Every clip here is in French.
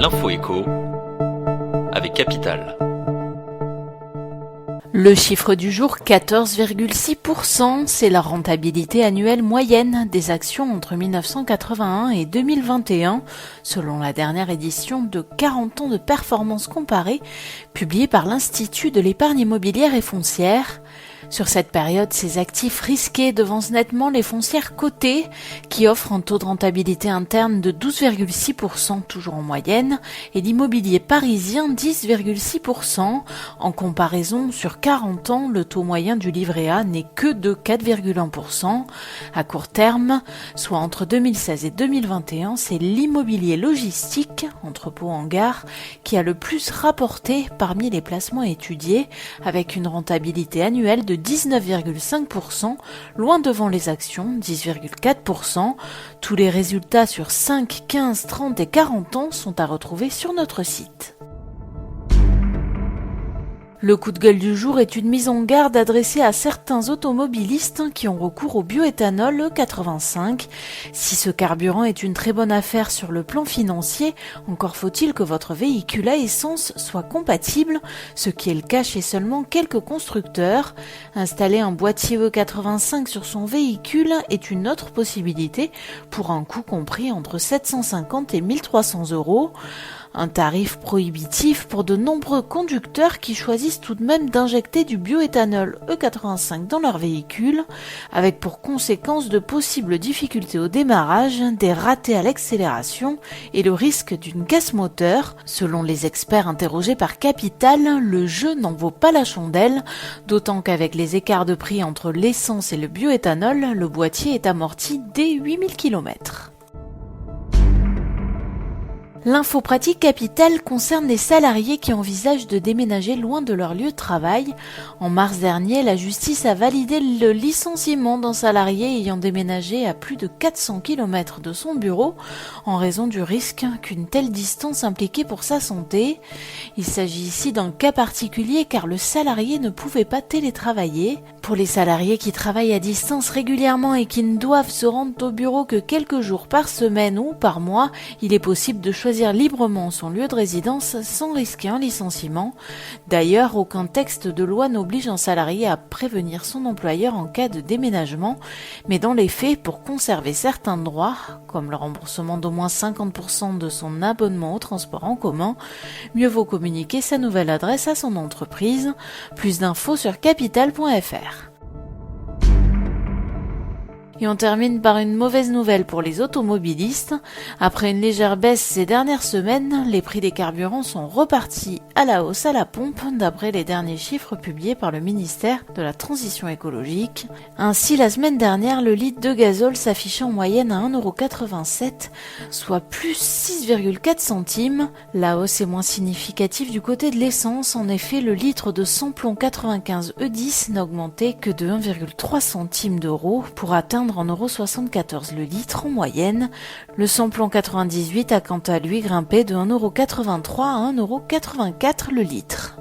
L'info éco avec Capital. Le chiffre du jour, 14,6%, c'est la rentabilité annuelle moyenne des actions entre 1981 et 2021, selon la dernière édition de 40 ans de performance comparée, publiée par l'Institut de l'épargne immobilière et foncière. Sur cette période, ces actifs risqués devancent nettement les foncières cotées, qui offrent un taux de rentabilité interne de 12,6%, toujours en moyenne, et l'immobilier parisien 10,6%. En comparaison, sur 40 ans, le taux moyen du livret A n'est que de 4,1%. À court terme, soit entre 2016 et 2021, c'est l'immobilier logistique, entrepôt hangar, qui a le plus rapporté parmi les placements étudiés, avec une rentabilité annuelle de 19,5%, loin devant les actions, 10,4%. Tous les résultats sur 5, 15, 30 et 40 ans sont à retrouver sur notre site. Le coup de gueule du jour est une mise en garde adressée à certains automobilistes qui ont recours au bioéthanol E85. Si ce carburant est une très bonne affaire sur le plan financier, encore faut-il que votre véhicule à essence soit compatible, ce qui est le cas chez seulement quelques constructeurs. Installer un boîtier E85 sur son véhicule est une autre possibilité pour un coût compris entre 750 et 1300 €. Un tarif prohibitif pour de nombreux conducteurs qui choisissent tout de même d'injecter du bioéthanol E85 dans leur véhicule, avec pour conséquence de possibles difficultés au démarrage, des ratés à l'accélération et le risque d'une casse moteur. Selon les experts interrogés par Capital, le jeu n'en vaut pas la chandelle, d'autant qu'avec les écarts de prix entre l'essence et le bioéthanol, le boîtier est amorti dès 8000 km. L'info pratique Capital concerne les salariés qui envisagent de déménager loin de leur lieu de travail. En mars dernier, la justice a validé le licenciement d'un salarié ayant déménagé à plus de 400 km de son bureau en raison du risque qu'une telle distance impliquait pour sa santé. Il s'agit ici d'un cas particulier car le salarié ne pouvait pas télétravailler. Pour les salariés qui travaillent à distance régulièrement et qui ne doivent se rendre au bureau que quelques jours par semaine ou par mois, il est possible de choisir librement son lieu de résidence sans risquer un licenciement. D'ailleurs, aucun texte de loi n'oblige un salarié à prévenir son employeur en cas de déménagement, mais dans les faits, pour conserver certains droits, comme le remboursement d'au moins 50% de son abonnement au transport en commun, mieux vaut communiquer sa nouvelle adresse à son entreprise. Plus d'infos sur capital.fr. Et on termine par une mauvaise nouvelle pour les automobilistes. Après une légère baisse ces dernières semaines, les prix des carburants sont repartis à la hausse à la pompe, d'après les derniers chiffres publiés par le ministère de la Transition écologique. Ainsi, la semaine dernière, le litre de gazole s'affichait en moyenne à 1,87 €, soit plus 6,4 centimes. La hausse est moins significative du côté de l'essence. En effet, le litre de samplon 95 E10 n'a augmenté que de 1,3 centimes d'euros pour atteindre en €74 le litre en moyenne. Le samplon 98 a quant à lui grimpé de 1,83 € à 1,84 € le litre.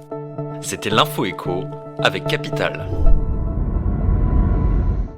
C'était l'info éco avec Capital.